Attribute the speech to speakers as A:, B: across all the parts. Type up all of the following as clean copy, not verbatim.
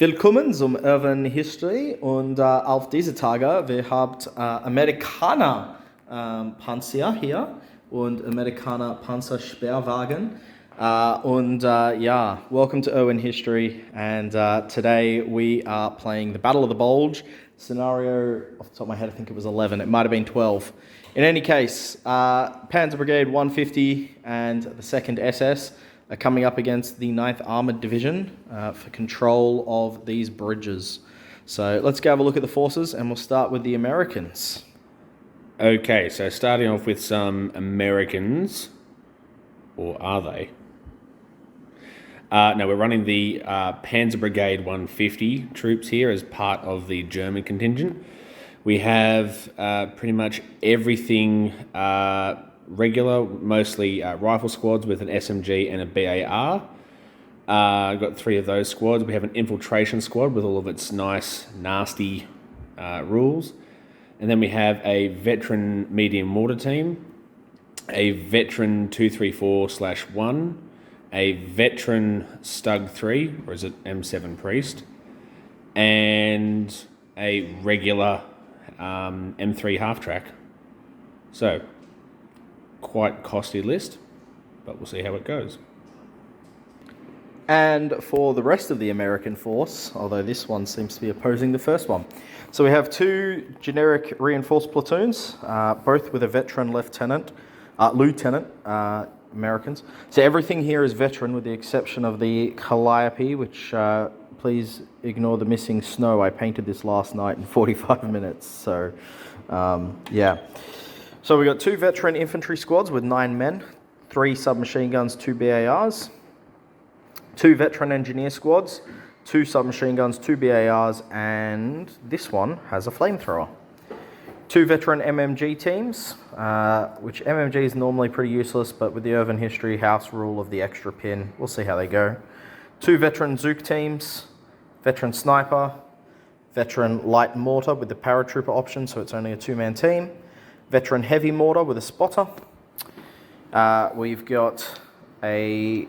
A: Willkommen zum Urban History und auf diese Tage, wir habt Amerikaner Panzer hier und Amerikaner Panzersperrwagen. Welcome to Urban History, and today we are playing the Battle of the Bulge. Scenario, off the top of my head, I think it was 11. It might have been 12. In any case, Panzer Brigade 150 and the 2nd SS are coming up against the 9th Armoured Division for control of these bridges. So let's go have a look at the forces, and we'll start with the Americans.
B: Okay, so starting off with some Americans, or are they? No, we're running the Panzer Brigade 150 troops here as part of the German contingent. We have pretty much everything regular, mostly rifle squads with an SMG and a BAR. Got 3 of those squads. We have an infiltration squad with all of its nice, nasty rules. And then we have a veteran medium mortar team, a veteran 234/1, a veteran Stug 3, or is it M7 Priest, and a regular M3 half-track. So, quite costly list, but we'll see how it goes.
A: And for the rest of the American force, although this one seems to be opposing the first one. So we have 2 generic reinforced platoons, both with a veteran lieutenant, Americans. So everything here is veteran with the exception of the Calliope, which please ignore the missing snow. I painted this last night in 45 minutes. So, So we got 2 veteran infantry squads with 9 men, 3 submachine guns, 2 BARs, 2 veteran engineer squads, 2 submachine guns, 2 BARs, and this one has a flamethrower. 2 veteran MMG teams, which MMG is normally pretty useless, but with the Urban History house rule of the extra pin, we'll see how they go. 2 veteran Zook teams, veteran sniper, veteran light mortar with the paratrooper option, so it's only a 2-man team, veteran heavy mortar with a spotter. We've got a,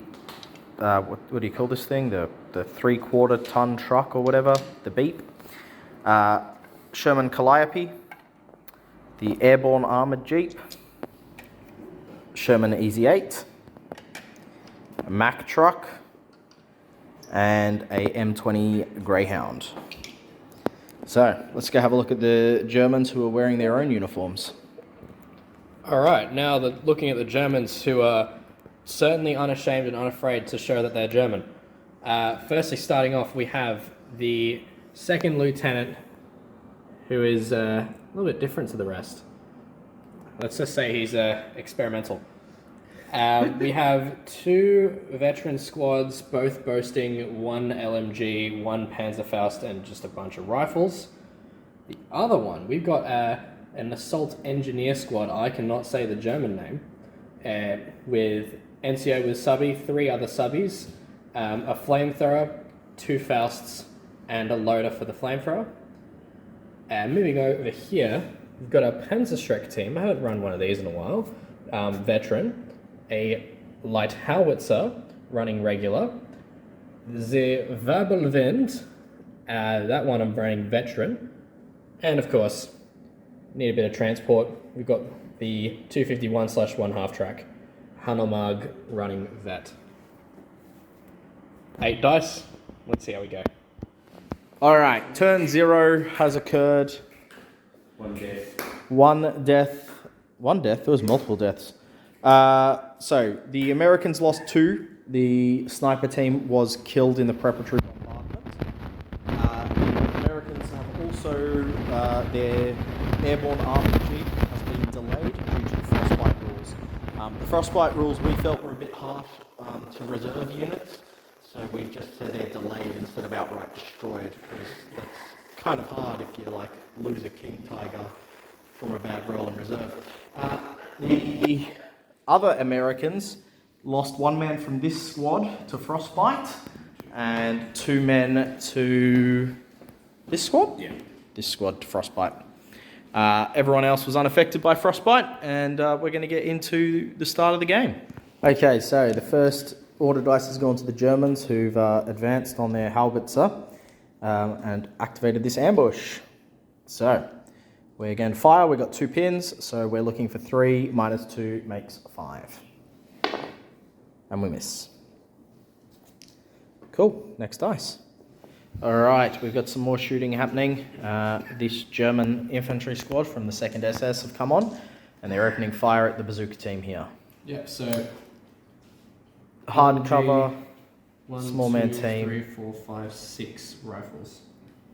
A: what do you call this thing? The 3/4 ton truck or whatever, the beep. Sherman Calliope, the airborne armoured jeep, Sherman Easy 8, a Mack truck, and a M20 Greyhound. So let's go have a look at the Germans who are wearing their own uniforms.
C: Alright, now looking at the Germans, who are certainly unashamed and unafraid to show that they're German. Firstly, starting off, we have the 2nd Lieutenant, who is a little bit different to the rest. Let's just say he's experimental. We have 2 veteran squads, both boasting 1 LMG, 1 Panzerfaust, and just a bunch of rifles. The other one, we've got an assault engineer squad, I cannot say the German name, with NCO with subby, 3 other subbies, a flamethrower, 2 Fausts, and a loader for the flamethrower. Moving over here, we've got a Panzerschreck team. I haven't run one of these in a while. Veteran, a light howitzer running regular, the Wirbelwind, that one I'm running veteran, and of course, need a bit of transport. We've got the 251/1 half-track, Hanomag running vet. 8 dice. Let's see how we go.
A: All right, turn 0 has occurred.
B: 1 death.
A: 1 death. 1 death? There was multiple deaths. So the Americans lost 2. The sniper team was killed in the preparatory bombardment. The Americans have also, their airborne armoured jeep has been delayed due to the frostbite rules. The frostbite rules we felt were a bit harsh to reserve units, so we just said they're delayed instead of outright destroyed, because that's kind of hard if you lose a King Tiger from a bad roll in reserve. The other Americans lost 1 man from this squad to frostbite and 2 men to this squad?
B: Yeah.
A: This squad to frostbite. Everyone else was unaffected by frostbite, and we're going to get into the start of the game. Okay, so the first order dice has gone to the Germans, who've advanced on their howitzer. and activated this ambush. So we're going to fire. We've got 2 pins, so we're looking for 3 minus 2 makes 5. And we miss. Cool, next dice. All right, we've got some more shooting happening. This German infantry squad from the 2nd SS have come on, and they're opening fire at the bazooka team here.
C: Yep, so
A: Hard cover,
C: one,
A: small man
C: two,
A: team.
C: 3, 4, 5, 6 rifles.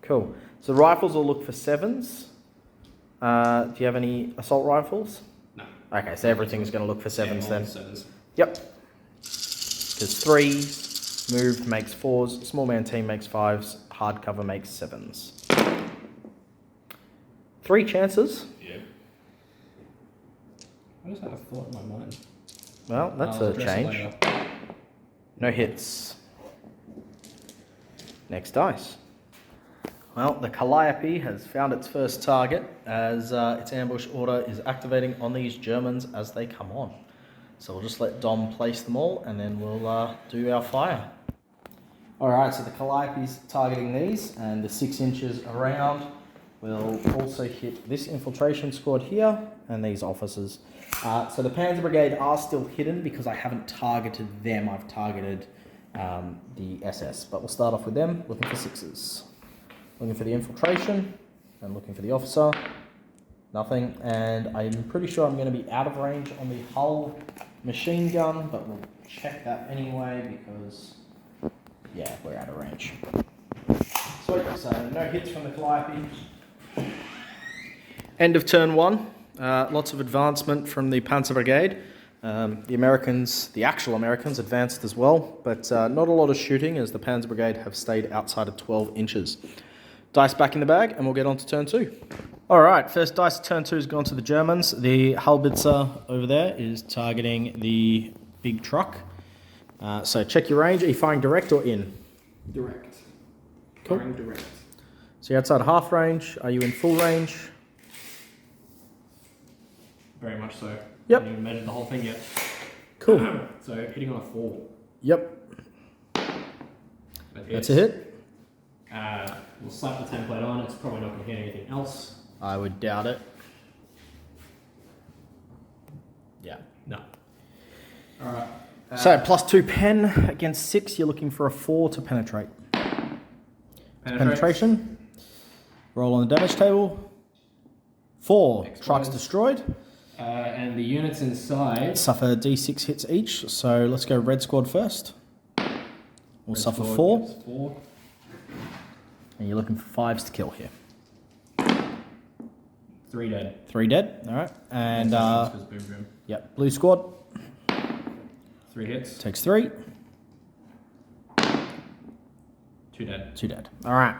A: Cool. So rifles will look for 7s. Do you have any assault rifles?
C: No.
A: Okay, so everything's going to look for 7s then.
C: 7s.
A: Yep. Because 3s moved makes 4s, small man team makes 5s, hard cover makes 7s. 3 chances.
C: Yep. I just had a thought in my mind.
A: Well, that's
C: I'll
A: a
C: address it
A: change.
C: later.
A: No hits. Next dice. Well, the Calliope has found its first target as its ambush order is activating on these Germans as they come on. So we'll just let Dom place them all and then we'll do our fire. Alright, so the Calliope's targeting these and the 6 inches around will also hit this infiltration squad here and these officers. So the Panzer Brigade are still hidden because I haven't targeted them, I've targeted the SS. But we'll start off with them, looking for 6s. Looking for the infiltration and looking for the officer. Nothing. And I'm pretty sure I'm going to be out of range on the hull machine gun, but we'll check that anyway because, yeah, we're out of range. Sweet. So no hits from the Calliope. End of turn 1. Lots of advancement from the Panzer Brigade. The Americans, the actual Americans, advanced as well, but not a lot of shooting as the Panzer Brigade have stayed outside of 12 inches. Dice back in the bag, and we'll get on to turn 2. All right, first dice turn 2 has gone to the Germans. The Haubitzer over there is targeting the big truck. So check your range. Are you firing direct or in?
C: Direct.
A: Cool.
C: Firing direct.
A: So you're outside half range. Are you in full range?
C: Very much so.
A: Yep.
C: Haven't even measured the whole thing yet.
A: Cool.
C: So hitting on a 4.
A: Yep. That's a hit.
C: We'll slap the template on. It's probably not going to hit anything else.
A: I would doubt it. Yeah.
C: No. All right.
A: So plus 2 pen against 6. You're looking for a 4 to penetrate. Penetration. Roll on the damage table. 4.
C: Explodes.
A: Trucks destroyed.
C: And the units inside
A: Suffer D6 hits each. So let's go red squad first. We'll suffer 4.
C: 4.
A: And you're looking for 5s to kill here.
C: 3 dead.
A: 3 dead. All right. And
C: Boom, boom.
A: yep, blue squad
C: 3 hits.
A: takes 3.
C: 2 dead.
A: 2 dead. All right.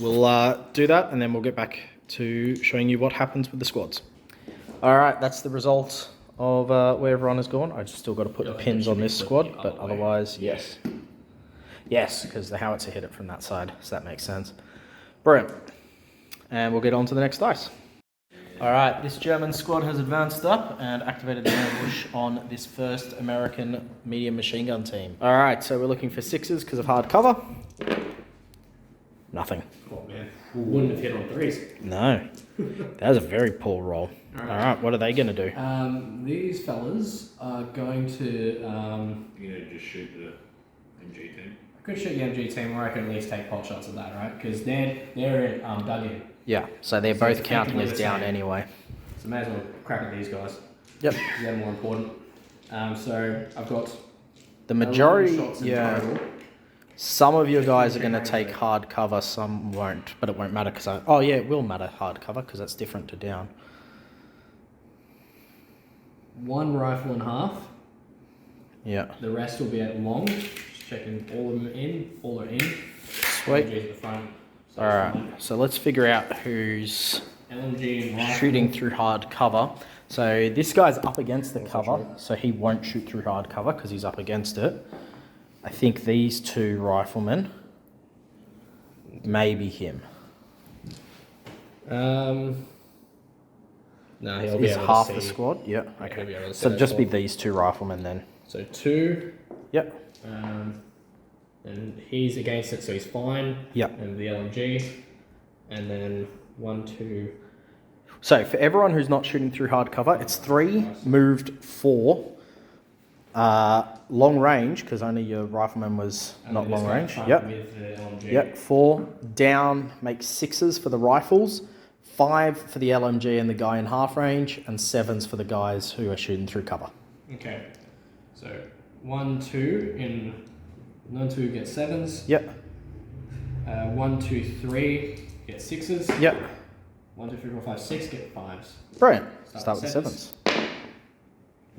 A: We'll do that, and then we'll get back to showing you what happens with the squads. All right, that's the result of where everyone has gone. I've still got to put the pins on this squad, but otherwise, yes. Yes, because the howitzer hit it from that side, so that makes sense. Brilliant. And we'll get on to the next dice. All right, this German squad has advanced up and activated the ambush on this first American medium machine gun team. All right, so we're looking for 6s because of hard cover. Nothing.
C: Oh man, we wouldn't have hit on 3s.
A: No, that was a very poor roll. All right, what are they going to do?
C: These fellas are going to.
B: You're going to just shoot the MG team?
C: I could shoot the MG team, or I could at least take pot shots at that, right? Because they're dug in.
A: Yeah, so they're
C: So
A: both
C: it's
A: counting as
C: effectively
A: down
C: the same.
A: anyway.
C: So may as well crack at these guys.
A: Yep.
C: They're more important. So I've got
A: The majority,
C: 11 shots in
A: yeah.
C: total.
A: Some of your guys are going to take hard cover, some won't, but it won't matter because oh yeah, it will matter hard cover because that's different to down.
C: 1 rifle and half.
A: Yeah.
C: The rest will be at long. Just checking all of them in. All are in.
A: Sweet.
C: LMG's at the front. So
A: All right, so let's figure out who's
C: LMG and rifle.
A: shooting through hard cover. So this guy's up against the cover, so he won't shoot through hard cover because he's up against it. I think these 2 riflemen, maybe him.
C: No, he'll be
A: He's
C: able
A: half
C: to
A: the
C: see.
A: squad. Yeah.
C: He'll
A: Okay.
C: be able to see
A: So
C: that
A: just be
C: squad.
A: these 2 riflemen then.
C: So 2.
A: Yep.
C: And he's against it, so he's fine.
A: Yep.
C: And the LMG. And then 1, 2.
A: So for everyone who's not shooting through hard cover, it's 3, moved 4. Long range, because only your rifleman was not long range. Yep.
C: With the LMG.
A: Yep. 4 down makes 6s for the rifles, 5 for the LMG and the guy in half range, and 7s for the guys who are shooting through cover.
C: Okay. So 1, 2 in 1, 2 get 7s.
A: Yep.
C: 1, 2, 3 get 6s.
A: Yep.
C: 1, 2, 3, 4, 5, 6 get 5s.
A: Brilliant.
C: Start
A: Start
C: with
A: with 7s.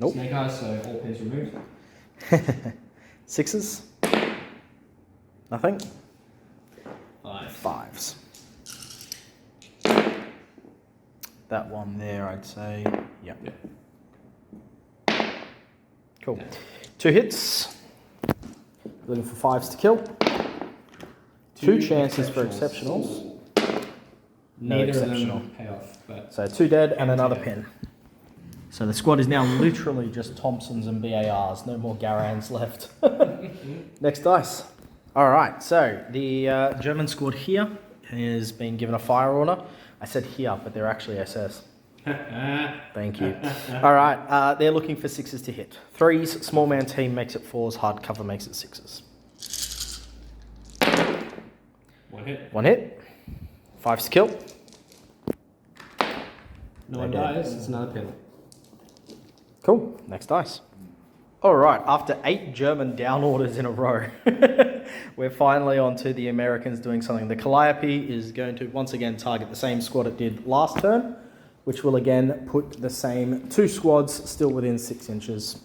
A: Nope.
C: Snake eyes, so all pins removed.
A: 6s. Nothing.
C: 5.
A: 5s. That one there, I'd say. Yep. Cool.
C: Yeah.
A: 2 hits. Looking for 5s to kill. 2 chances for exceptionals. No
C: Neither
A: exceptional.
C: of them pay off, but
A: So 2 dead and another
C: dead.
A: pin. So the squad is now literally just Thompsons and BARs. No more Garans left. Next dice. All right. So the German squad here has been given a fire order. I said here, but they're actually SS. Thank you. All right. They're looking for 6s to hit. 3s. Small man team makes it 4s. Hard cover makes it 6s.
C: 1 hit.
A: 1 hit. 5s to kill.
C: No one dies, it's another pin.
A: Cool. Next dice. All right. After 8 German down orders in a row, we're finally on to the Americans doing something. The Calliope is going to once again target the same squad it did last turn, which will again put the same 2 squads still within 6 inches.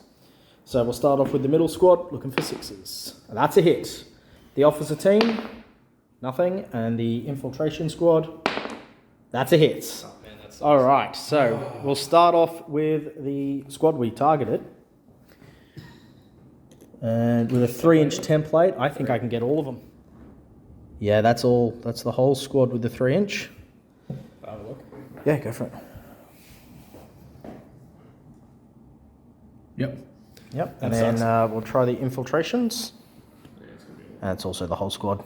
A: So we'll start off with the middle squad looking for 6s. And that's a hit. The officer team, nothing. And the infiltration squad, that's a hit. All right, so we'll start off with the squad we targeted. And with a 3-inch template, I think I can get all of them. Yeah, that's all. That's the whole squad with the 3-inch.
C: Have a look.
A: Yeah, go for it.
C: Yep.
A: Yep,
C: That
A: and then
C: sucks.
A: we'll try the infiltrations. And it's also the whole squad.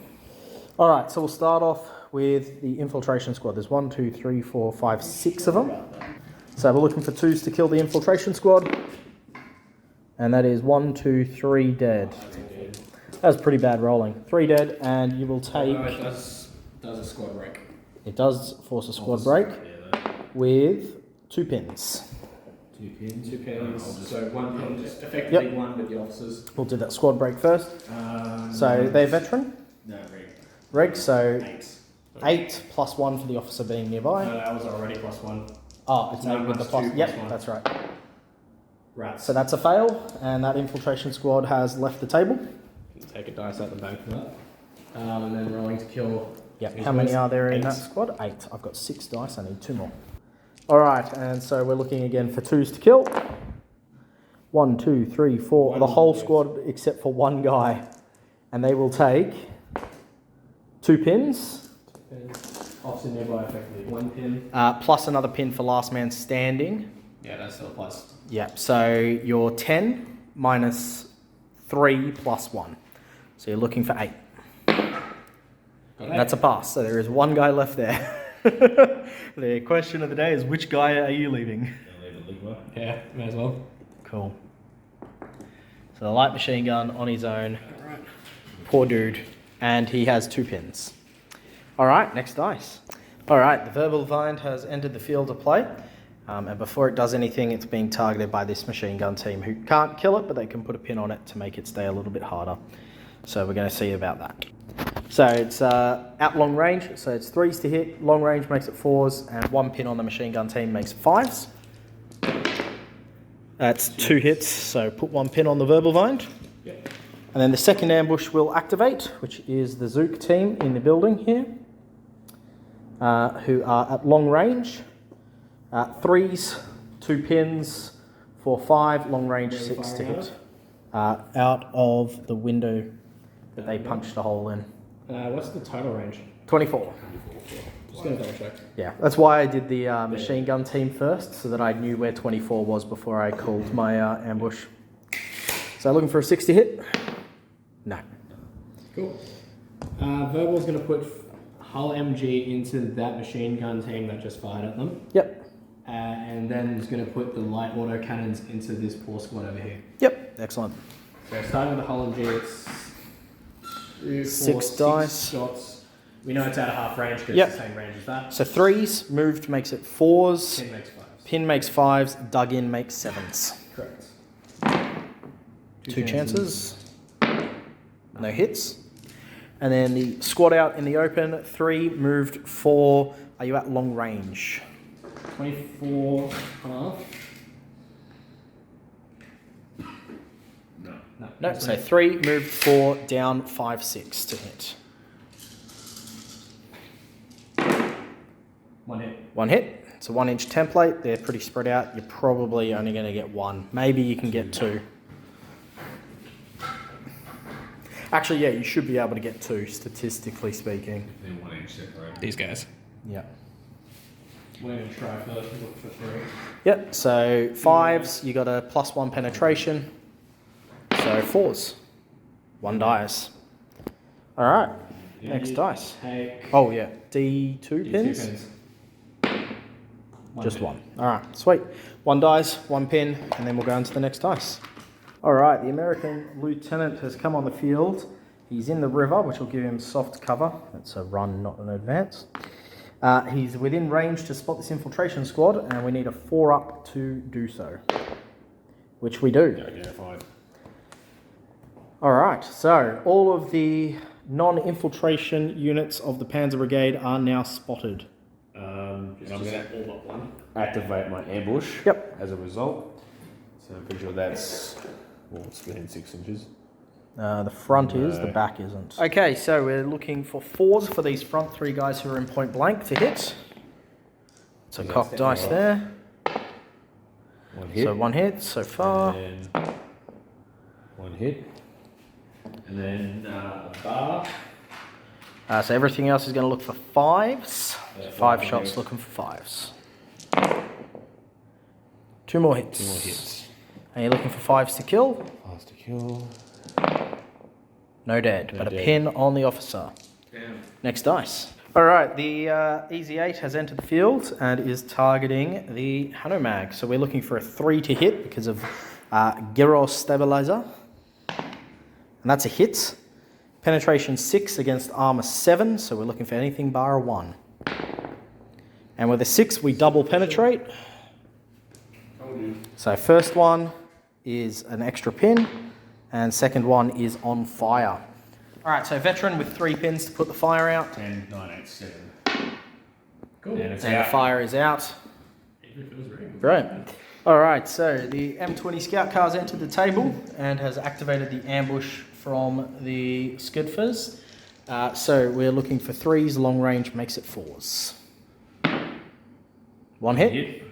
A: All right, so we'll start off with the infiltration squad. There's 1, 2, 3, 4, 5, 6 of them. So we're looking for 2s to kill the infiltration squad. And that is 1, 2, 3 dead. That was pretty bad rolling. 3 dead, and you will take...
C: No, it does a squad break.
A: It does force a squad break with 2 pins.
C: 2 pins. 2 pins. So 1 pin, just effectively 1 with the officers.
A: We'll do that squad break first. So they're veteran.
C: No, reg.
A: Reg, so
C: 8.
A: 8 plus 1 for the officer being nearby.
C: No, that was already +1.
A: Oh, it's 8
C: No,
A: with the
C: plus
A: plus.
C: 2 plus
A: Yep,
C: 1.
A: that's right.
C: Rats.
A: So that's a fail, and that infiltration squad has left the table.
C: Take a dice out the bank for that. And then rolling to kill.
A: Yep. How many are there in that squad? 8. I've got 6 dice. I need 2 more. All right, and so we're looking again for 2s to kill. 1, 2, 3, 4. The whole squad except for 1 guy, and they will take 2 pins.
C: Officer nearby, effectively 1 pin.
A: Plus another pin for last man standing.
C: Yeah, that's still a plus.
A: Yep, so you're 10 minus 3 plus 1. So you're looking for 8. That's a pass. So there is 1 guy left there. The question of the day is, which guy are you leaving?
C: Yeah, may as well.
A: Cool. So the light machine gun on his own. Poor dude. And he has 2 pins. All right, next dice. All right, the verbal vine has entered the field of play. And before it does anything, it's being targeted by this machine gun team who can't kill it, but they can put a pin on it to make it stay a little bit harder. So we're going to see about that. So it's at long range, so it's 3s to hit, long range makes it 4s, and 1 pin on the machine gun team makes 5s. That's 2 hits, so put 1 pin on the verbal vine. And then the second ambush will activate, which is the Zook team in the building here, who are at long range. 3s, 2 pins, 4, 5, long range 6 to hit. Out of the window that they punched a hole in.
C: What's the total range?
A: 24.
C: Just gonna double check.
A: Yeah, that's why I did the machine gun team first, so that I knew where 24 was before I called my ambush. So looking for a 6 to hit? No.
C: Cool. Verbal's going to put Hull MG into that machine gun team that just fired at them.
A: Yep.
C: And then he's going to put the light auto cannons into this poor squad over here.
A: Yep. Excellent.
C: So starting with the Hull MG, it's 2, 4,
A: 6 dice.
C: shots. We know it's out of half range because
A: Yep.
C: it's the same range as that.
A: So 3s, moved makes it 4s.
C: Pin makes 5s.
A: Pin makes 5s, dug in makes 7s.
C: Correct.
A: 2 chances. No hits. And then the squad out in the open, 3, moved 4. Are you at long range?
C: 24 half.
A: No, so 3, moved 4, down 5, 6 to hit.
C: 1 hit.
A: 1 hit. It's a 1-inch template. They're pretty spread out. You're probably only going to get 1. Maybe you can get 2. Actually, yeah, you should be able to get 2, statistically speaking.
B: They're 1 inch separate.
C: These guys.
A: Yeah.
C: We're going to try first and look for 3.
A: Yep, so 5s, you got a +1 penetration. So 4s. 1 dice. All right, next dice.
C: Take
A: Oh, yeah, D2 pins?
C: 2 pins.
A: Just 1. All right, sweet. 1 dice, 1 pin, and then we'll go on to the next dice. All right, the American lieutenant has come on the field. He's in the river, which will give him soft cover. It's a run, not an advance. He's within range to spot this infiltration squad, and we need a 4-up to do so, which we do.
B: Yeah, fine.
A: All right, so all of the non-infiltration units of the Panzer Brigade are now spotted.
B: And I'm going to activate my ambush.
A: Yep.
B: As a result. So I'm pretty sure that's, well, it's within 6 inches.
A: The front is, the
B: No.
A: back isn't. Okay, so we're looking for 4s for these front 3 guys who are in point blank to hit. So
B: So
A: cock
B: that's
A: dice
B: definitely
A: there.
B: 1 hit.
A: So 1 hit so far.
B: And then 1 hit. And then a bar.
A: So everything else is going to look for 5s.
B: Yeah,
A: 5
B: 5
A: shots
B: hits.
A: looking for 5s. 2 more hits.
B: 2 more hits.
A: And you're looking for 5s to kill.
B: Fast to kill.
A: No dead,
B: No
A: but a
B: dead.
A: pin on the officer.
B: Damn.
A: Next dice. All right, the Easy 8 has entered the field and is targeting the Hanomag. So we're looking for a 3 to hit because of Gyros Stabilizer. And that's a hit. Penetration 6 against armor 7, so we're looking for anything bar a 1. And with a 6, we double penetrate. So first one is an extra pin, and second one is on fire. All right, so veteran with 3 pins to put the fire out.
B: 10, 9, 8, 7.
C: Cool.
B: And it's
A: And
B: out.
A: the fire is out. Brilliant. All right, so the M20 Scout car's entered the table and has activated the ambush from the Skidfers. So we're looking for 3s, long range makes it 4s. 1 hit.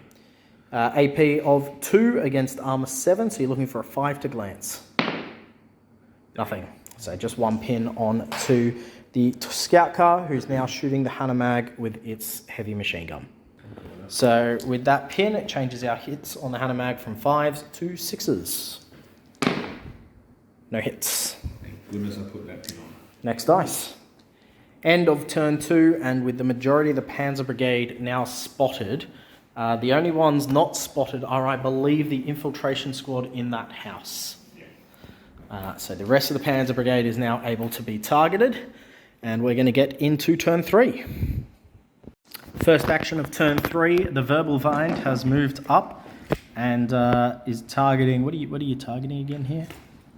A: AP of 2 against armor 7, so you're looking for a 5 to glance. Nothing. So just 1 pin on to the Scout car, who's now shooting the Hanomag with its heavy machine gun. So with that pin, it changes our hits on the Hanomag from 5s to 6s. No hits.
B: Thank goodness I put that pin on.
A: Next dice. End of turn 2, and with the majority of the Panzer Brigade now spotted, the only ones not spotted are, I believe, the infiltration squad in that house. So the rest of the Panzer Brigade is now able to be targeted, and we're going to get into turn 3. First action of turn 3, the Verbal Vine has moved up and is targeting. What are you targeting again here?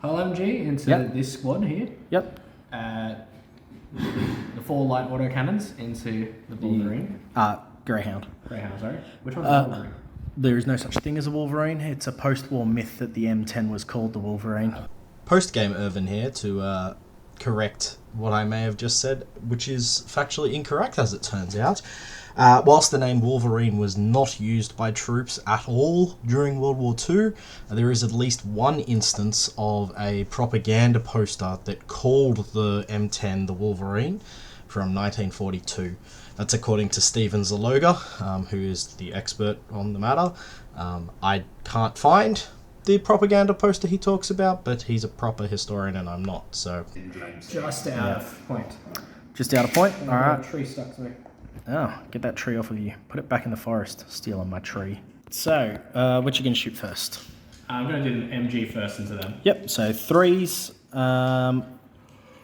C: Hull MG into
A: Yep.
C: this squad here.
A: Yep.
C: The 4 light autocannons into the Wolverine.
A: Greyhound.
C: Greyhound, sorry. Which one's the Wolverine?
A: There is no such thing as a Wolverine. It's a post-war myth that the M10 was called the Wolverine.
D: Post-game Irvin here to correct what I may have just said, which is factually incorrect as it turns out. Whilst the name Wolverine was not used by troops at all during World War II, there is at least one instance of a propaganda poster that called the M10 the Wolverine from 1942. That's according to Stephen Zaloga, who is the expert on the matter. I can't find the propaganda poster he talks about, but he's a proper historian and I'm not, so...
C: Just out of point.
A: Just out of point? All right.
C: Tree stuck to me.
A: Oh, get that tree off of you. Put it back in the forest. Stealing my tree. So, what you going to shoot first?
C: I'm going to do an MG first into them.
A: Yep, so 3s.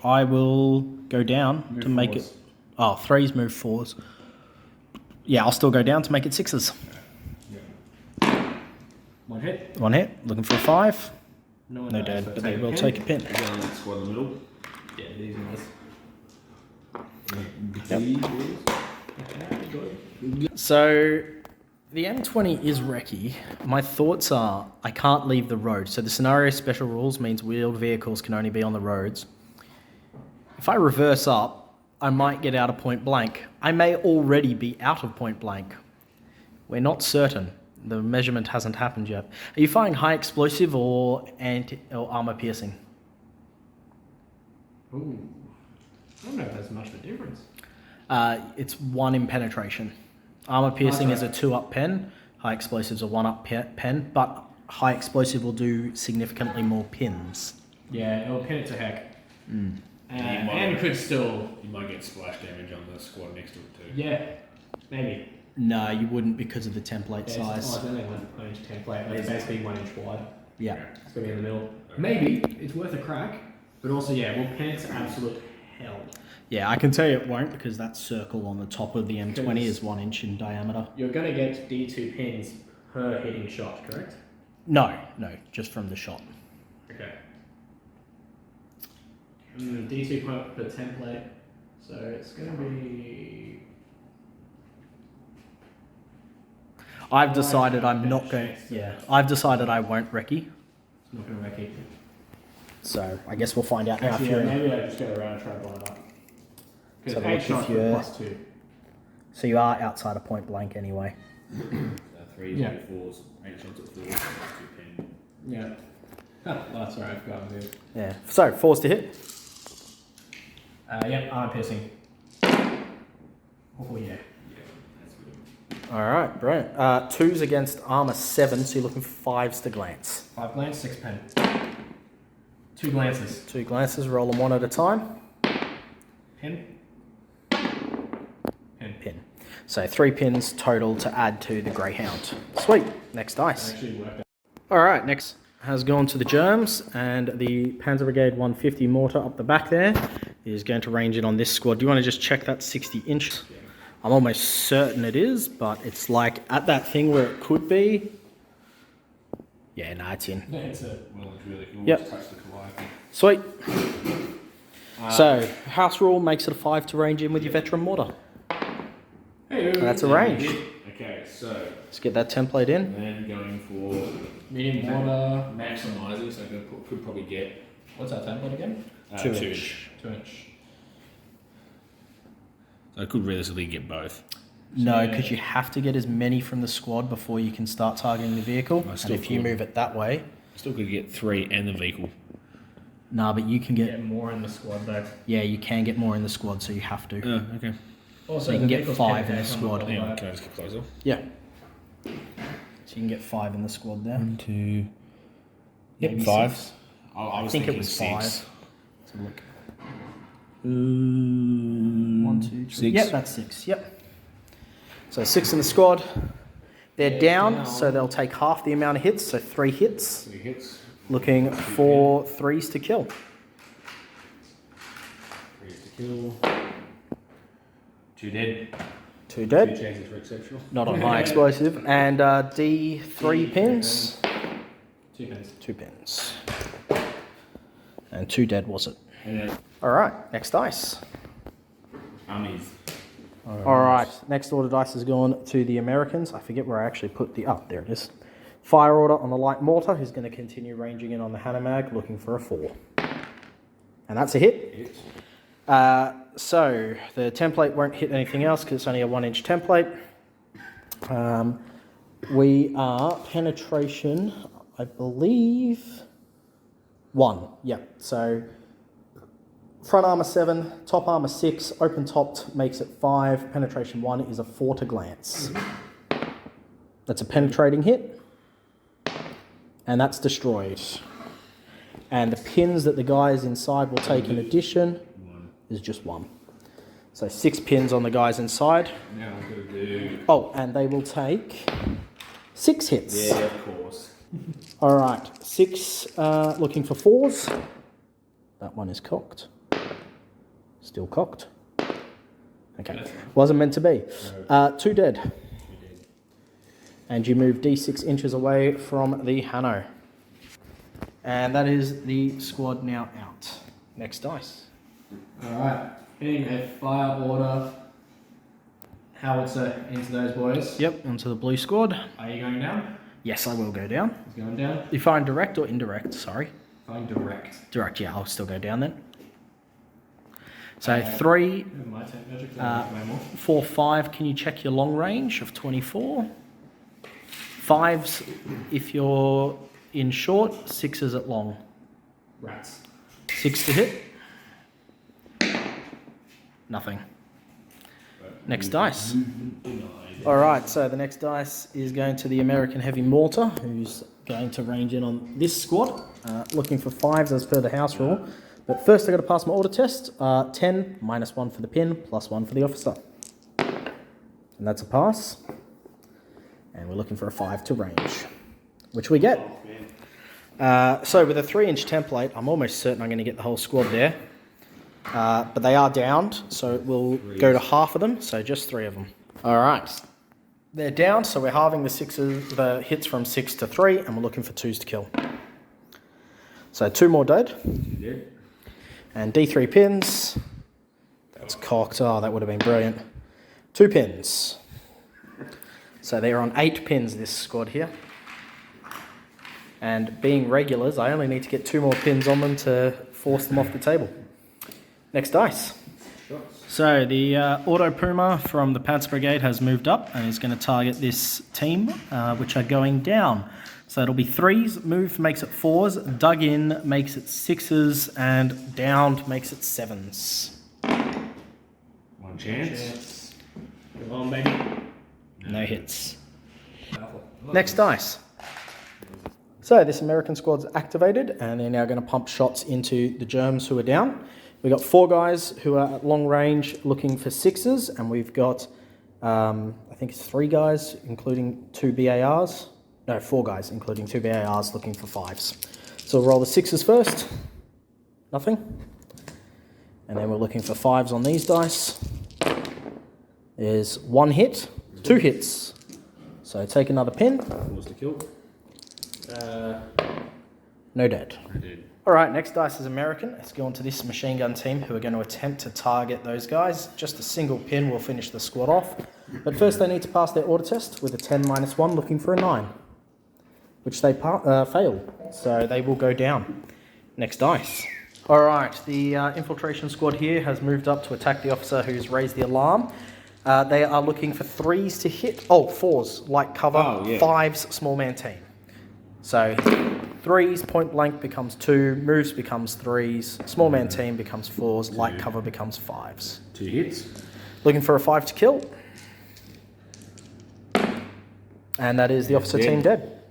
A: I will go down
C: Move
A: to make
C: fours.
A: it... Oh, 3s move 4s. Yeah, I'll still go down to make it 6s.
C: One hit.
A: One hit. Looking for a 5.
C: No
A: No dead, but they will take a pin.
B: Again, squad in the middle.
C: Yeah, these ones.
A: So, the M20 is recce. My thoughts are, I can't leave the road. So the scenario special rules means wheeled vehicles can only be on the roads. If I reverse up, I might get out of point blank. I may already be out of point blank. We're not certain. The measurement hasn't happened yet. Are you firing high explosive or armor piercing?
C: Ooh. I don't know if there's much of a difference.
A: It's 1 in penetration. Armor piercing
C: Okay.
A: is a 2-up pen. High explosives a 1-up pen, but high explosive will do significantly more pins.
C: Yeah, it'll pin it to heck. And could still...
B: You might get splash damage on the squad next to it too.
C: Yeah, maybe.
A: No, you wouldn't because of the template
C: Yeah,
A: size.
C: it's only 1 inch template, but it's basically 1 inch wide.
A: Yeah.
C: It's going to be in the middle. Maybe it's worth a crack, but also, yeah, we'll pin it to absolute hell.
A: Yeah, I can tell you it won't because that circle on the top of the M20 is 1 inch in diameter.
C: You're going to get D2 pins per hitting shot, correct?
A: No, just from the shot.
C: Okay. D2 per template, so it's going to be...
A: I've decided I'm not going. Yeah, I've decided I won't recce.
C: It's not going to make it.
A: So I guess we'll find out now.
C: Actually,
A: If
C: yeah,
A: you're
C: maybe I just go around and try to blind up.
A: So
C: Because
A: look,
C: 8
A: if
C: shots
A: you're-
C: with +2.
A: So you are outside of point blank anyway.
B: 3s
C: Yeah.
B: and 4s. 8 shots at 4s. 2 pin.
C: Yeah. Oh, that's alright, I forgot to do.
A: Yeah. So 4s to hit.
C: Yep, arm piercing. Oh, yeah.
A: All right, brilliant. 2s against armor 7, so you're looking for 5s to glance.
C: 5 glance, 6 pen. 2 glances.
A: 2 glances, roll them 1 at a time.
C: Pin. Pin.
A: Pin. So 3 pins total to add to the Greyhound. Sweet. Next dice.
C: Actually worked out.
A: All right, next has gone to the Germs, and the Panzer Brigade 150 mortar up the back there is going to range in on this squad. Do you want to just check that 60 inch?
C: Yeah.
A: I'm almost certain it is, but it's like at that thing where it could be. Yeah, no, it's in.
C: Yeah, it's a...
B: Well, it's really cool.
A: Yep.
B: Touch the Calliope.
A: Sweet. So, house rule makes it a 5 to range in with your veteran mortar.
C: Hey,
A: That's a range.
B: Okay, so
A: Let's get that template in.
B: then going for
C: medium mortar.
B: maximising, so I could probably get
C: What's our template again?
A: 2
B: 2
A: inch.
C: 2 inch.
B: So I could realistically get both.
A: No,
C: Yeah.
A: because you have to get as many from the squad before you can start targeting the vehicle.
B: I
A: And
B: still
A: if you
B: could.
A: move it that way,
B: Still could get 3 and the vehicle.
A: nah, but you can get.
C: Get more in the squad though.
A: Yeah, you can get more in the squad, so you have to.
B: Oh, okay.
C: Also,
A: So you can
C: the
A: get
C: vehicle's
A: 5
C: pin
A: in the
C: heck on
A: squad.
C: bottom
B: Yeah,
C: right.
B: can I just get closer?
A: Yeah. So you can get 5 in the squad there.
B: 1, 2. Yep,
A: Maybe
B: 5.
A: 6.
B: I was
A: I think it
B: thinking
A: was
B: 6.
A: 5. Let's have a look. 1, 2, 3.
B: 6.
A: Yep, that's 6. Yep. So 6 in the squad. They're down, so they'll take half the amount of hits, so 3 hits.
B: 3 hits.
A: Looking for 3s to kill.
B: 3 to kill. 2 dead.
A: 2
B: 2
A: dead.
B: chances for exceptional.
A: Not on high explosive. And D3 pins.
C: 2 pins.
A: 2 pins. And 2 dead, was it?
B: And then
A: Alright, next dice.
B: armies.
A: Alright, next order dice has gone to the Americans. I forget where I actually put the... Oh, there it is. Fire order on the light mortar. He's going to continue ranging in on the Hanomag, looking for a 4. And that's a hit.
B: Hits.
A: So, the template won't hit anything else because it's only a 1 inch template. We are penetration, I believe, 1. Yeah, so front armor 7, top armor 6, open topped makes it 5, penetration 1 is a 4 to glance. That's a penetrating hit. And that's destroyed. And the pins that the guys inside will take in addition is just 1. So 6 pins on the guys inside.
B: Now I'm going to do...
A: Oh, and they will take 6 hits.
B: Yeah, of course.
A: All right, 6 looking for 4s. That one is cocked. Still cocked. Okay, wasn't meant to be. 2 dead. And you move D6 inches away from the Hanno. And that is the squad now out. Next dice.
C: Alright, hitting a fire order. Howitzer into those boys.
A: Yep, onto the blue squad.
C: Are you going down?
A: Yes, I will go down.
C: He's going down.
A: You find direct or indirect? Sorry.
C: Going direct.
A: Direct, yeah, I'll still go down then. So 3,
C: My turn, Magic. Way more.
A: 4, 5. Can you check your long range of 24? 5s if you're in short, 6s at long.
C: Rats.
A: 6 to hit. Nothing. Next dice. All right, so the next dice is going to the American Heavy Mortar, who's going to range in on this squad, looking for 5s as per the house rule. But first, I've got to pass my order test. 10, -1 for the pin, +1 for the officer. And that's a pass. And we're looking for a 5 to range, which we get. So with a 3-inch template, I'm almost certain I'm going to get the whole squad there. But they are downed, so it will go to half of them, so just 3 of them. All right. They're down, so we're halving the hits from 6 to 3, and we're looking for 2s to kill. So 2 more dead. And D3 pins. That's cocked. Oh, that would have been brilliant. 2 pins. So they're on 8 pins, this squad here. And being regulars, I only need to get 2 more pins on them to force them off the table. Next dice. So the Auto Puma from the Panzer Brigade has moved up and is going to target this team, which are going down. So it'll be 3s, moved makes it 4s, dug in makes it 6s, and downed makes it 7s.
B: 1 chance.
C: Come on, baby.
A: No hits. Next dice. So this American squad's activated, and they're now going to pump shots into the Germs who are down. We've got 4 guys who are at long range looking for 6s, and we've got, I think it's 3 guys, including 2 BARs. No, 4 guys, including 2 BARs looking for 5s. So we'll roll the 6s first. Nothing. And then we're looking for 5s on these dice. There's 1 hit, 2 hits. So take another pin.
B: What's the kill?
A: No dead.
B: I did.
A: All right, next dice is American. Let's go on to this machine gun team who are going to attempt to target those guys. Just a single pin will finish the squad off. But first they need to pass their order test with a 10 -1 looking for a 9, which they fail. So they will go down. Next dice. All right, the infiltration squad here has moved up to attack the officer who's raised the alarm. They are looking for 3s to hit. Oh, 4s, light cover.
B: Oh, yeah.
A: 5s, small man team. So 3s, point blank becomes 2, moves becomes 3s, small man team becomes 4s, light cover becomes 5s.
B: 2 hits.
A: Looking for a 5 to kill. And that is the officer team dead.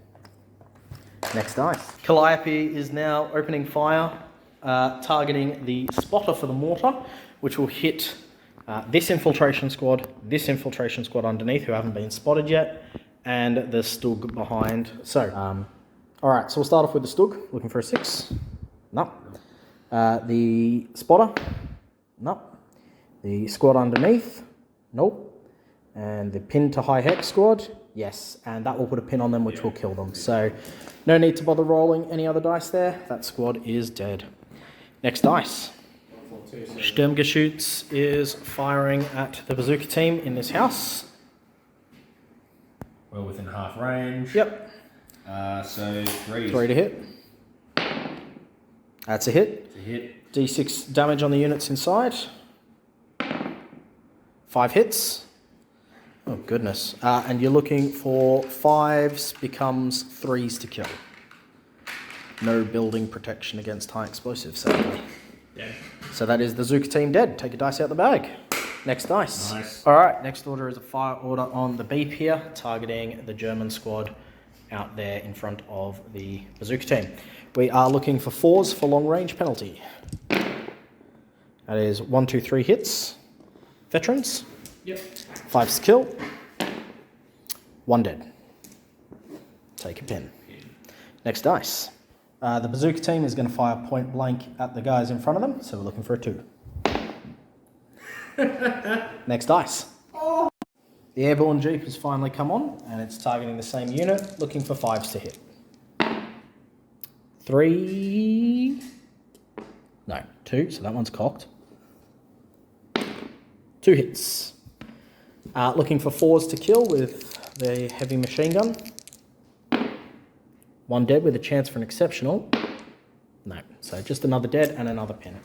A: Next dice. Calliope is now opening fire, targeting the spotter for the mortar, which will hit this infiltration squad underneath who haven't been spotted yet, and the Stug behind. So, all right, so we'll start off with the Stug, looking for a 6. No. The spotter. No. The squad underneath. Nope. And the pin to high hex squad. Yes, and that will put a pin on them, which will kill them. So, no need to bother rolling any other dice there. That squad is dead. Next dice. Sturmgeschütz is firing at the bazooka team in this house.
B: Well within half range.
A: Yep.
B: So 3.
A: 3 to hit. That's a hit.
B: To hit.
A: D6 damage on the units inside. 5 hits. Oh, goodness. And you're looking for 5s becomes 3s to kill. No building protection against high explosives, sadly.
C: Yeah.
A: So that is the Zuka team dead. Take a dice out the bag. Next dice.
B: Nice.
A: All right, next order is a fire order on the beep here, targeting the German squad out there in front of the bazooka team. We are looking for 4s for long range penalty. That is 1, 2, 3 hits. Veterans.
C: Yep.
A: 5's to kill. 1 dead. Take a pin. Next dice. The bazooka team is going to fire point blank at the guys in front of them, so we're looking for a 2. Next dice. The airborne jeep has finally come on, and it's targeting the same unit, looking for 5's to hit. 3... No, 2, so that one's cocked. 2 hits. Looking for 4's to kill with the heavy machine gun. 1 dead with a chance for an exceptional. No, so just another dead and another pin.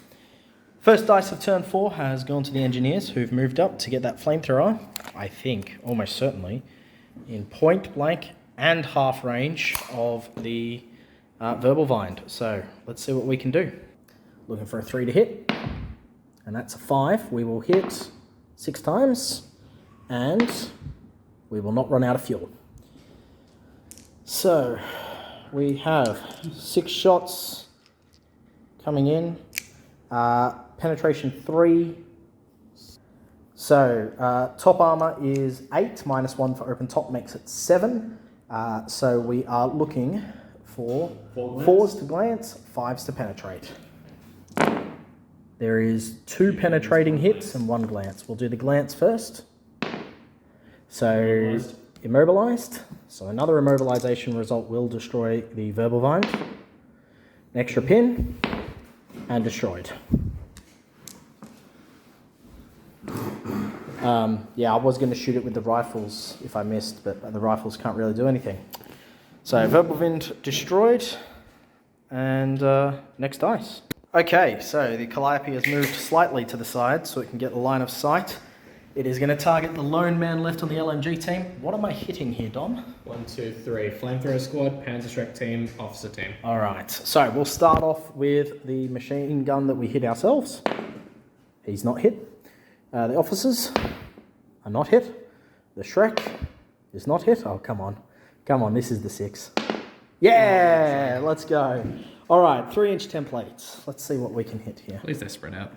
A: First dice of turn 4 has gone to the engineers, who've moved up to get that flamethrower, I think, almost certainly, in point blank and half range of the verbal bind. So let's see what we can do. Looking for a 3 to hit, and that's a 5. We will hit 6 times, and we will not run out of fuel. So we have 6 shots coming in. Penetration 3. So top armor is 8, minus 1 for open top makes it 7. So we are looking for 4's to glance, 5's to penetrate. There is 2 penetrating hits and 1 glance. We'll do the glance first. So immobilized. So another immobilization result will destroy the verbal bind. An extra pin and destroyed. Yeah, I was going to shoot it with the rifles if I missed, but the rifles can't really do anything. So verbal bind destroyed, and next dice. Okay, so the Calliope has moved slightly to the side so it can get the line of sight. It is going to target the lone man left on the LMG team. What am I hitting here, Dom?
C: 1, 2, 3. Flamethrower squad, Panzer Shrek team, officer team.
A: All right, so we'll start off with the machine gun that we hit ourselves. He's not hit. The officers are not hit. The Shrek is not hit. Oh, come on. Come on, this is the 6. Yeah, let's go. All right, 3-inch templates. Let's see what we can hit here.
C: At least they're spread out.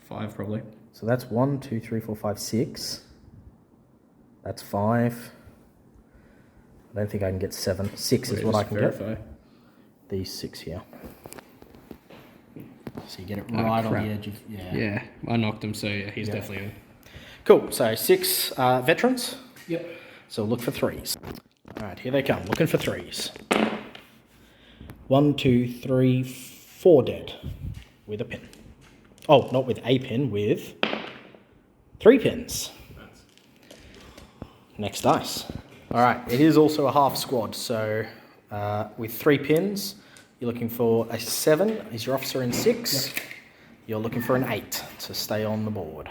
C: 5 probably.
A: So that's 1, 2, 3, 4, 5, 6. That's 5. I don't think I can get 7. 6 is what I can get. These 6 here. So you get it right on the edge of...
C: Yeah, I knocked him, so yeah, he's definitely in.
A: Cool, so 6 veterans.
C: Yep.
A: So look for 3s. All right, here they come, looking for 3s. 1, 2, 3, 4 dead with a pin. Oh, not with a pin, with 3 pins. Next dice. All right, it is also a half squad, so with 3 pins, you're looking for a 7. Is your officer in 6? Yep. You're looking for an 8 to stay on the board.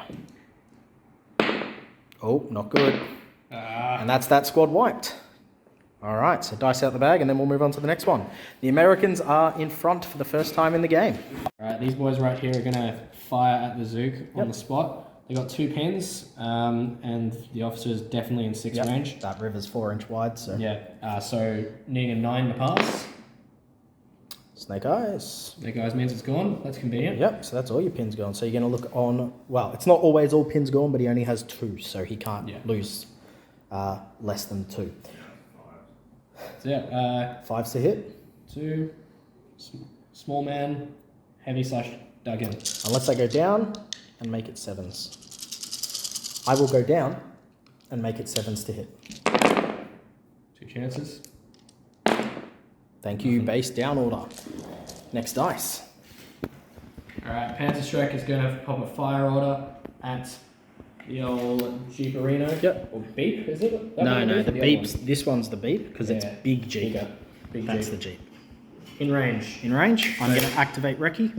A: Oh, not good. And that's that squad wiped. All right, so dice out the bag, and then we'll move on to the next one. The Americans are in front for the first time in the game.
C: All right, these boys right here are going to fire at the Zook on the spot. They got 2 pins, and the officer's definitely in 6 range.
A: That river's 4-inch wide, so...
C: Yeah, so needing a 9 to pass.
A: Snake eyes.
C: Snake eyes means it's gone. That's convenient.
A: Yep, so that's all your pins gone. So you're going to look on... Well, it's not always all pins gone, but he only has 2, so he can't lose less than 2.
C: So yeah,
A: 5's to hit.
C: 2, small man, heavy / dug in.
A: Unless I go down and make it 7s. I will go down and make it 7s to hit.
C: 2 chances.
A: Thank you, base down order. Next dice.
C: Alright, Panzer Shrek is going to pop a fire order at the old Jeeperino.
A: Yep.
C: Or Beep, is it?
A: No, the Beep's... This one's the Beep, because it's Big Jeep.
C: Bigger. Big
A: That's
C: Jeep.
A: the Jeep.
C: In range.
A: In range, I'm going to activate Recce.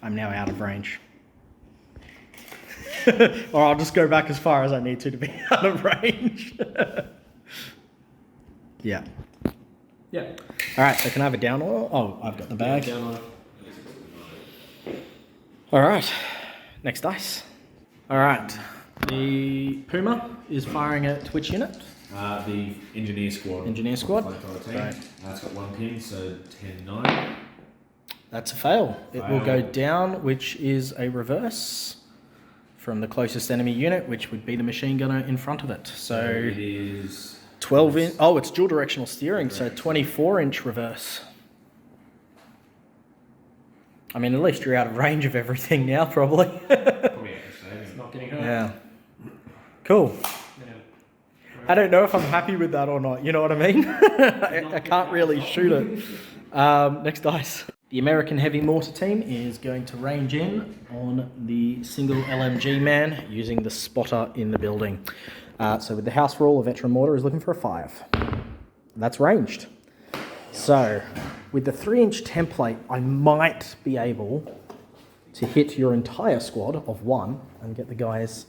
A: I'm now out of range. Or I'll just go back as far as I need to be out of range. Yeah.
C: Yeah.
A: All right, so can I have a down order? Oh, I've got the bag.
C: Down on it.
A: All right, next dice. All right, the Puma is firing a Twitch unit.
B: The engineer squad.
A: Engineer squad.
B: Right. It's got 1 pin, so 10-9.
A: That's a fail. It will go down, which is a reverse from the closest enemy unit, which would be the machine gunner in front of it. So
B: it is
A: 12 inch. Oh, it's dual directional steering, so 24-inch reverse. I mean, at least you're out of range of everything now, probably.
C: It's not getting hurt.
A: Yeah. Cool.
C: Yeah.
A: I don't know if I'm happy with that or not. You know what I mean? I can't really shoot it. Next dice. The American heavy mortar team is going to range in on the single LMG man using the spotter in the building. So with the house rule, a veteran mortar is looking for a 5. That's ranged. So with the 3-inch template, I might be able to hit your entire squad of 1 and get the guys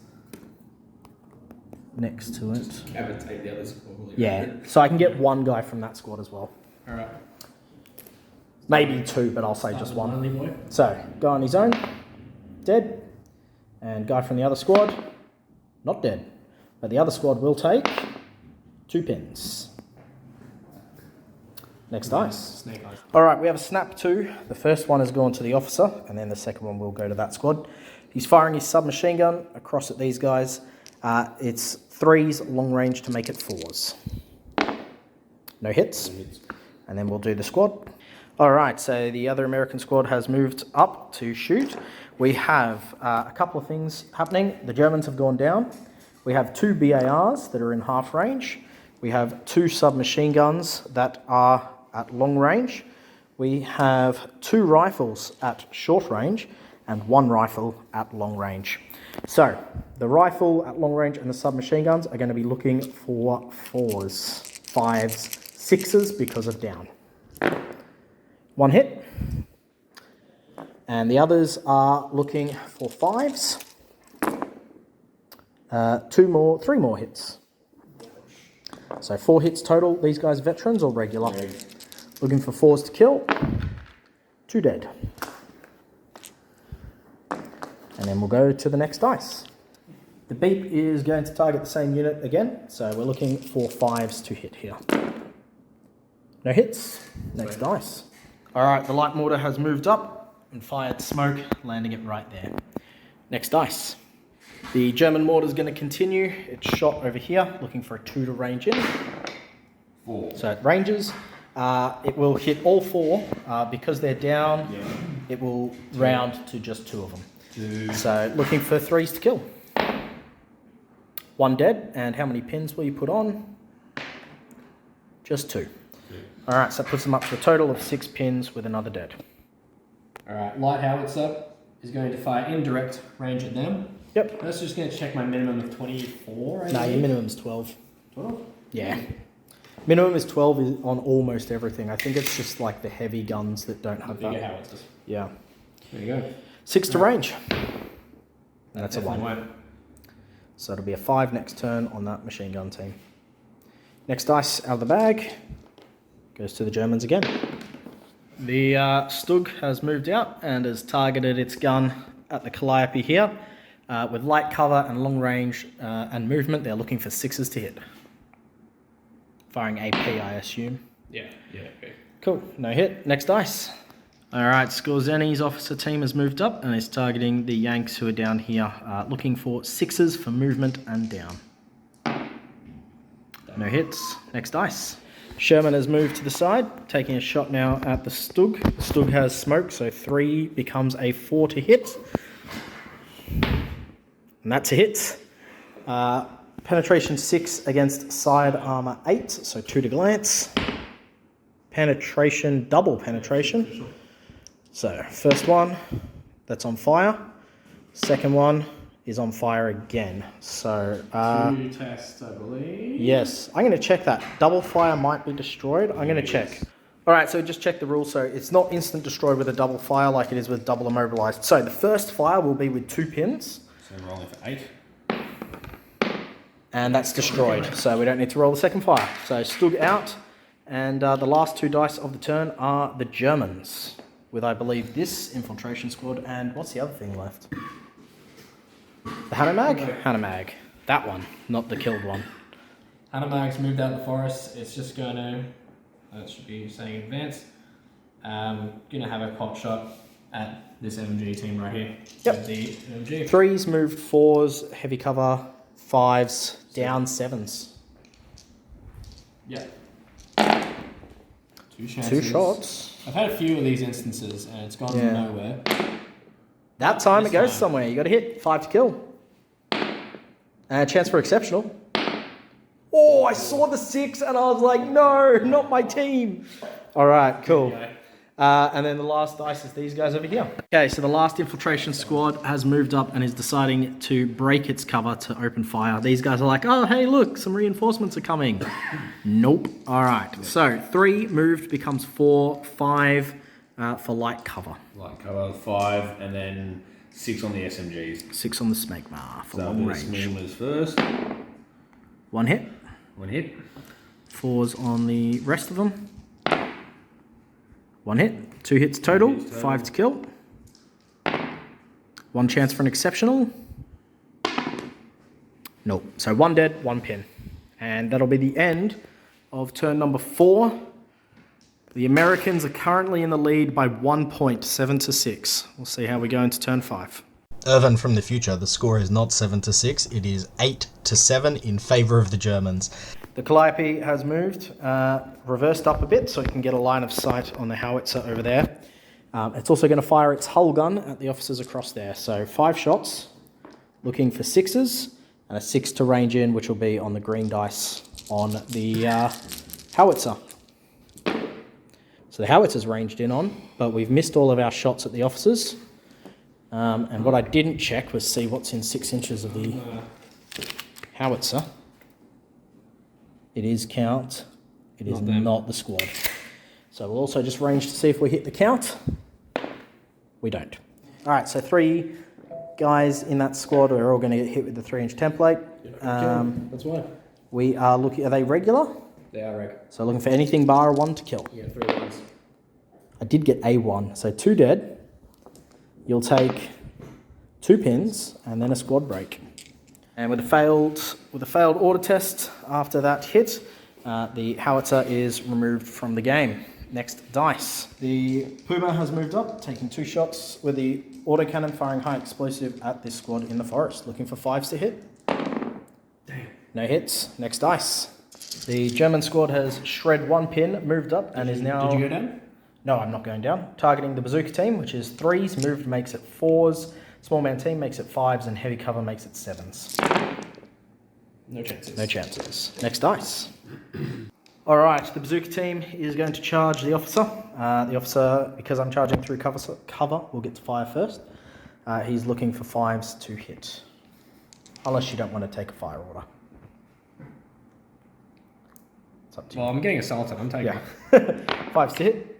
A: next to it.
C: Have it take the other squad.
A: Yeah, so I can get 1 guy from that squad as well.
C: All right.
A: Maybe 2, but I'll say just 1. So, guy on his own, dead. And guy from the other squad, not dead. But the other squad will take 2 pins. Next dice.
C: Snake eyes.
A: Alright, we have a snap 2. The first one has gone to the officer, and then the second one will go to that squad. He's firing his submachine gun across at these guys. It's 3s long range to make it 4s. No hits. And then we'll do the squad. Alright, so the other American squad has moved up to shoot. We have a couple of things happening. The Germans have gone down. We have 2 BARs that are in half range. We have 2 submachine guns that are at long range. We have 2 rifles at short range and 1 rifle at long range. So, the rifle at long range and the submachine guns are going to be looking for 4s, 5s, 6s because of down. 1 hit. And the others are looking for 5s. 3 more hits. So 4 hits total. These guys veterans or regular? Looking for 4s to kill. 2 dead. And then we'll go to the next dice. The beep is going to target the same unit again. So we're looking for 5s to hit here. No hits. Next dice. Alright, the light mortar has moved up and fired smoke, landing it right there. Next dice. The German mortar is going to continue. It's shot over here, looking for a 2 to range in.
B: 4.
A: So it ranges. It will hit all 4. Because they're down, it will round to just 2 of them.
B: 2.
A: So looking for 3s to kill. 1 dead. And how many pins will you put on? Just 2. Alright, so that puts them up to a total of 6 pins with another dead.
C: Alright, light howitzer is going to fire indirect range at them.
A: Yep.
C: That's just going to check my minimum of 24.
A: No, your minimum's 12.
C: 12?
A: Yeah. Minimum is 12 on almost everything. I think it's just like the heavy guns that don't have
C: Bigger
A: that.
C: howitzers.
A: Yeah.
C: There you go.
A: 6 to range. And that's a
C: Definitely
A: 1.
C: won't.
A: So it'll be a 5 next turn on that machine gun team. Next dice out of the bag. Goes to the Germans again. The Stug has moved out and has targeted its gun at the Calliope here. With light cover and long range and movement, they're looking for 6s to hit. Firing AP, I assume.
C: Yeah, okay.
A: Cool, no hit. Next dice. Alright, Scorzeni's officer team has moved up and is targeting the Yanks who are down here, looking for 6s for movement and down. No hits. Next dice. Sherman has moved to the side, taking a shot now at the Stug. The Stug has smoke, so 3 becomes a 4 to hit. And that's a hit. Penetration 6 against side armor 8, so 2 to glance. Penetration, double penetration. So, first one, that's on fire. Second one is on fire again. So,
C: 2 tests, I believe.
A: yes, I'm going to check that. Double fire might be destroyed. I'm going to check. All right, so just check the rules. So it's not instant destroyed with a double fire like it is with double immobilized. So the first fire will be with 2 pins.
B: So rolling for 8.
A: And that's destroyed. So we don't need to roll the second fire. So Stug out. And the last 2 dice of the turn are the Germans. With, I believe, this infiltration squad. And what's the other thing left? The Hanomag? Hanomag. That one, not the killed one.
C: Hanomag's moved out of the forest. It's just going to, that should be saying advance. Going to have a pot shot at this MG team right here.
A: Yep.
C: The MG.
A: 3s moved, 4s, heavy cover, 5s, down 7s.
C: Yeah. 2 chances.
A: 2 shots.
C: I've had a few of these instances and it's gone
A: Yeah.
C: nowhere.
A: That time
C: This
A: it goes
C: time.
A: somewhere. You got to hit 5 to kill. Chance for exceptional. Oh, I saw the 6 and I was like, no, not my team. All right, cool.
C: Okay.
A: And then the last dice is these guys over here. Okay, so the last infiltration squad has moved up and is deciding to break its cover to open fire. These guys are like, oh, hey, look, some reinforcements are coming. Nope. All right, so 3 moved becomes 4, 5 for light cover.
B: Light cover 5, and then 6 on the SMGs.
A: 6 on the smegma for
B: So
A: long
B: the
A: range.
B: was first.
A: 1 hit.
B: 1 hit.
A: 4s on the rest of them. 1 hit. 2 hits total.
B: 2 hits total.
A: 5 to kill. 1 chance for an exceptional. Nope. So 1 dead, 1 pin. And that'll be the end of turn number 4. The Americans are currently in the lead by 1 point, 7 to 6. We'll see how we go into turn 5.
D: Irvin from the future, the score is not 7 to 6, it is 8 to 7 in favour of the Germans.
A: The Calliope has moved, reversed up a bit so it can get a line of sight on the howitzer over there. It's also going to fire its hull gun at the officers across there. So 5 shots, looking for 6s, and a 6 to range in, which will be on the green dice on the howitzer. So the howitzer's ranged in on, but we've missed all of our shots at the officers. And what I didn't check was see what's in 6 inches of the howitzer. It is count. It is
C: Not them.
A: not the squad. So we'll also just range to see if we hit the count. We don't. All right, so 3 guys in that squad are all going to get hit with the 3-inch template.
C: That's why.
A: We are looking, are they regular?
C: They are reg.
A: So looking for anything bar a 1 to kill.
C: You get 3 ones.
A: I did get a 1, so 2 dead. You'll take 2 pins and then a squad break. And with a failed order test after that hit, the howitzer is removed from the game. Next dice. The Puma has moved up, taking 2 shots with the autocannon firing high explosive at this squad in the forest. Looking for 5s to hit.
C: Damn.
A: No hits. Next dice. The German squad has shred 1 pin, moved up, and is now...
C: Did you go down?
A: No, I'm not going down. Targeting the bazooka team, which is 3s, moved makes it 4s, small man team makes it 5s, and heavy cover makes it 7s.
C: No chances.
A: No chances. Next dice. All right, the bazooka team is going to charge the officer. The officer, because I'm charging through cover, will get to fire first. He's looking for 5s to hit. Unless you don't want to take a fire order. It's up to you.
C: Well, I'm getting assaulted. I'm taking
A: Yeah. 5s to hit.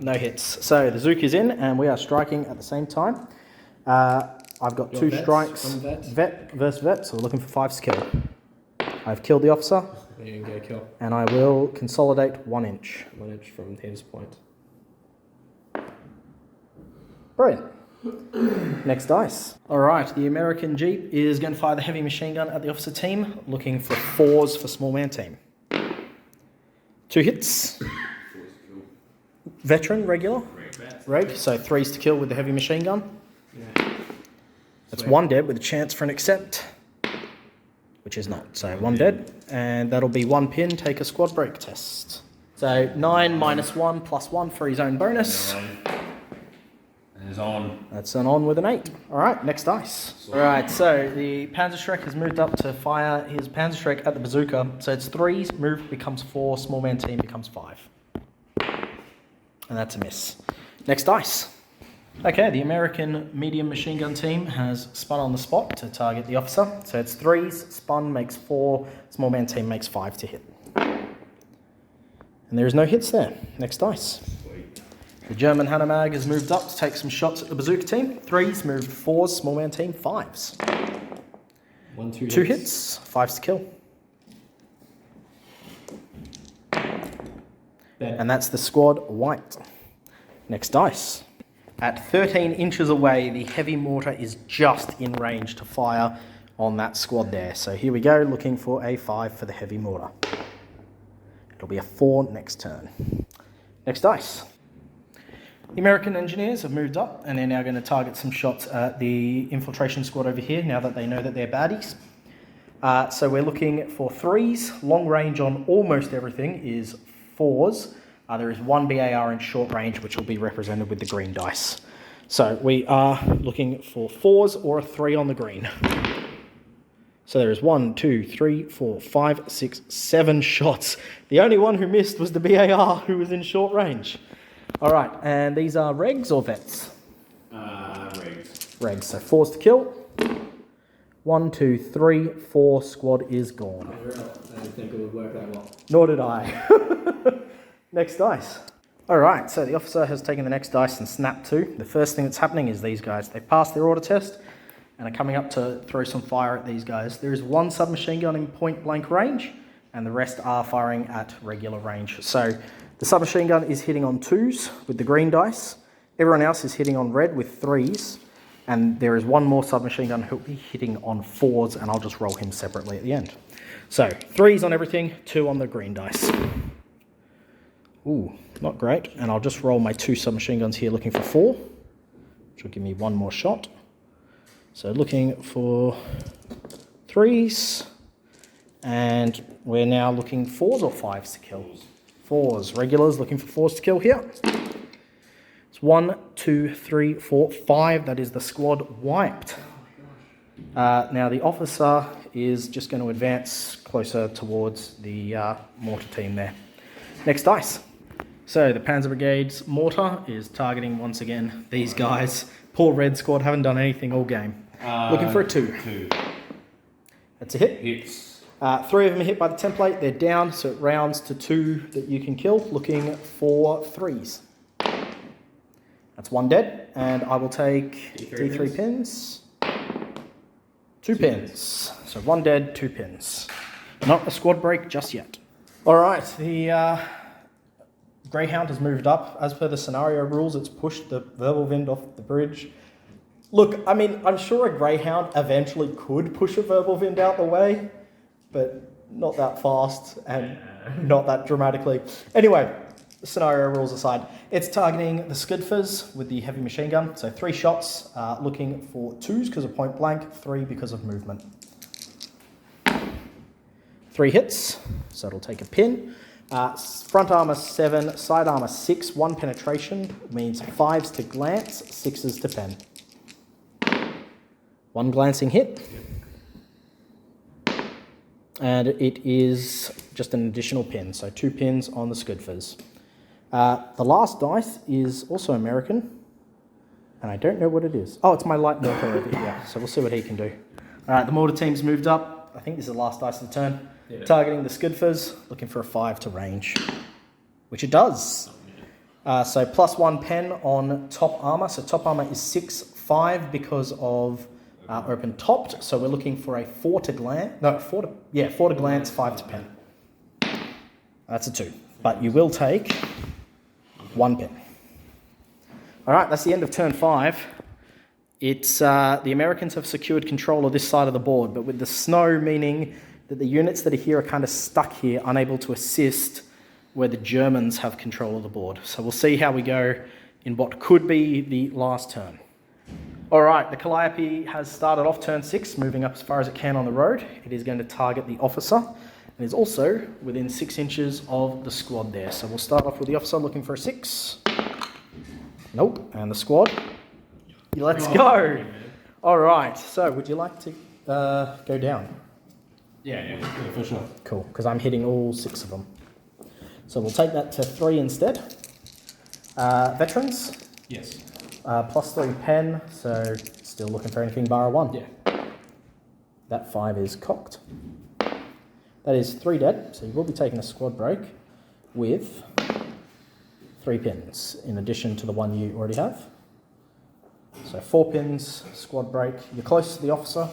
A: No hits. So the Zook is in and we are striking at the same time. I've got
C: Your
A: 2
C: vets
A: strikes.
C: from vets?
A: Vet versus vet, so we're looking for 5s to kill. I've killed the officer
C: You can get a kill.
A: and I will consolidate 1 inch.
C: 1 inch from his point.
A: Brilliant. Next dice. All right, the American Jeep is going to fire the heavy machine gun at the officer team, looking for 4s for small man team. 2 hits. Veteran, regular. Reg, so 3s to kill with the heavy machine gun.
C: Yeah.
A: That's 1 dead with a chance for an accept, which is not. So 1 dead, and that'll be 1 pin, take a squad break test. So 9 minus 1 plus 1 for his own bonus.
B: And it's on.
A: That's an on with an 8. All right, next dice. All right, so the Panzer Shrek has moved up to fire his Panzer Shrek at the bazooka. So it's 3s, move becomes 4, small man team becomes 5. And that's a miss. Next dice. Okay, the American medium machine gun team has spun on the spot to target the officer. So it's 3s, spun makes 4, small man team makes 5 to hit. And there is no hits there. Next dice. The German Hanomag has moved up to take some shots at the bazooka team. 3s moved 4s, small man team 5s. 2 hits, 5s to kill. And that's the squad white. Next dice. At 13 inches away, the heavy mortar is just in range to fire on that squad there. So here we go, looking for a 5 for the heavy mortar. It'll be a 4 next turn. Next dice. The American engineers have moved up and they're now going to target some shots at the infiltration squad over here now that they know that they're baddies. So we're looking for 3s. Long range on almost everything is 4s. There is 1 BAR in short range, which will be represented with the green dice. So we are looking for 4s or a 3 on the green. So there is 1, 2, 3, 4, 5, 6, 7 shots. The only one who missed was the BAR, who was in short range. All right, and these are regs or vets?
B: Regs.
A: Regs, so 4s to kill. 1, 2, 3, 4, squad is gone.
C: I didn't think it would work that well.
A: Nor did I. Next dice. All right, so the officer has taken the next dice and snapped 2. The first thing that's happening is these guys. They passed their order test and are coming up to throw some fire at these guys. There is 1 submachine gun in point blank range and the rest are firing at regular range. So the submachine gun is hitting on 2s with the green dice. Everyone else is hitting on red with 3s. And there is 1 more submachine gun who'll be hitting on 4s, and I'll just roll him separately at the end. So 3s on everything, 2 on the green dice. Ooh, not great. And I'll just roll my 2 submachine guns here looking for 4, which will give me 1 more shot. So looking for 3s, and we're now looking 4s or 5s to kill. 4s, regulars looking for 4s to kill here. 1, 2, 3, 4, 5. That is the squad wiped. Now the officer is just going to advance closer towards the mortar team there. Next dice. So the Panzer Brigade's mortar is targeting once again these guys. Poor red squad, haven't done anything all game. Looking for a 2.
B: 2.
A: That's a hit.
B: Hits.
A: 3 of them are hit by the template. They're down, so it rounds to 2 that you can kill. Looking for 3s. That's 1 dead, and I will take D3 pins. 2 pins. So 1 dead, 2 pins. Not a squad break just yet. All right, the Greyhound has moved up. As per the scenario rules, it's pushed the verbal wind off the bridge. Look, I mean, I'm sure a Greyhound eventually could push a verbal wind out the way, but not that fast and not that dramatically. Anyway, scenario rules aside, it's targeting the Skidfers with the heavy machine gun. So 3 shots, looking for 2s because of point blank, 3 because of movement. 3 hits, so it'll take a pin. Front armor 7, side armor 6, 1 penetration means 5s to glance, 6s to pen. 1 glancing hit. And it is just an additional pin, so 2 pins on the Skidfers. The last dice is also American, and I don't know what it is. Oh, it's my light mortar over here, so we'll see what he can do. All right, the mortar team's moved up. I think this is the last dice of the turn. Yeah. Targeting the Skidfers, looking for a 5 to range, which it does. So +1 pen on top armor. So top armor is 6/5 because of open topped. So we're looking for a 4 to glance. No, 4 to glance, 5 to pen. That's a 2, but you will take 1 pin. All right, that's the end of turn 5. It's the Americans have secured control of this side of the board, but with the snow meaning that the units that are here are kind of stuck here, unable to assist where the Germans have control of the board. So we'll see how we go in what could be the last turn. All right, the Calliope has started off turn 6, moving up as far as it can on the road. It is going to target the officer and is also within 6 inches of the squad there. So we'll start off with the officer looking for a 6. Nope, and the squad. Let's go. All right, so would you like to go down?
C: Yeah, for sure.
A: Cool, because I'm hitting all 6 of them. So we'll take that to 3 instead. Veterans?
C: Yes.
A: +3 pen, so still looking for anything bar a 1.
C: Yeah.
A: That 5 is cocked. That is 3 dead, so you will be taking a squad break with 3 pins, in addition to the 1 you already have. So 4 pins, squad break. You're close to the officer.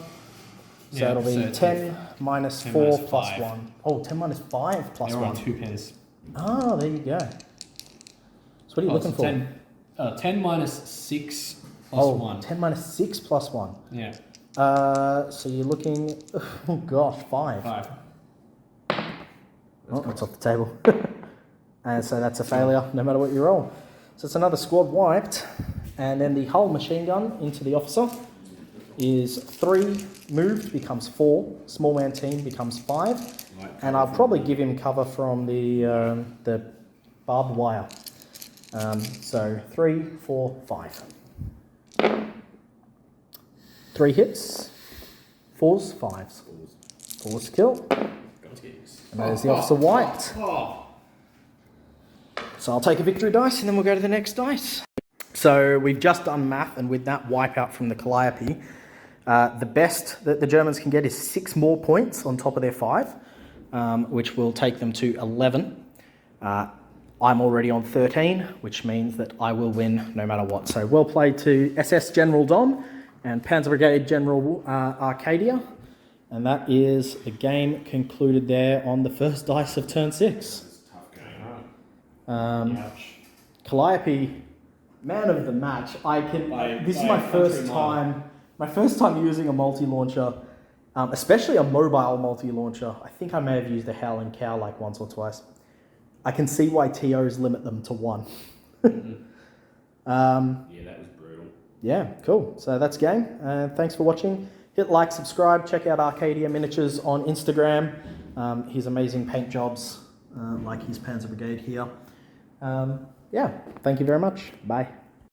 A: So it'll be 10 minus 4 plus 1. Oh, 10 minus 5 plus 1.
C: 2 pins.
A: Oh, there you go. So what are you looking for?
C: 10 minus 6 plus 1.
A: 10 minus 6 plus 1.
C: Yeah.
A: So you're looking, oh gosh, 5.
C: 5.
A: Oh, that's off the table. And so that's a failure, no matter what you roll. So it's another squad wiped. And then the hull machine gun into the officer is 3 moved, becomes 4. Small man team becomes 5. And I'll probably give him cover from the barbed wire. So 3, 4, 5. 3 hits, 4s, 5s. 4s kill. And that is the officer wiped. So I'll take a victory dice and then we'll go to the next dice. So we've just done math, and with that wipeout from the Calliope, the best that the Germans can get is 6 more points on top of their 5, which will take them to 11. I'm already on 13, which means that I will win no matter what. So well played to SS General Dom and Panzer Brigade General Arcadia. And that is the game concluded there on the first dice of turn 6. Calliope, man of the match. This is my first time. My first time using a multi-launcher, especially a mobile multi-launcher. I think I may have used a Howling Cow like once or twice. I can see why TOs limit them to 1.
B: Yeah, that was brutal.
A: Yeah, cool. So that's game. Thanks for watching. Hit like, subscribe, check out Arcadia Miniatures on Instagram. His amazing paint jobs, like his Panzer Brigade here. Yeah, thank you very much. Bye.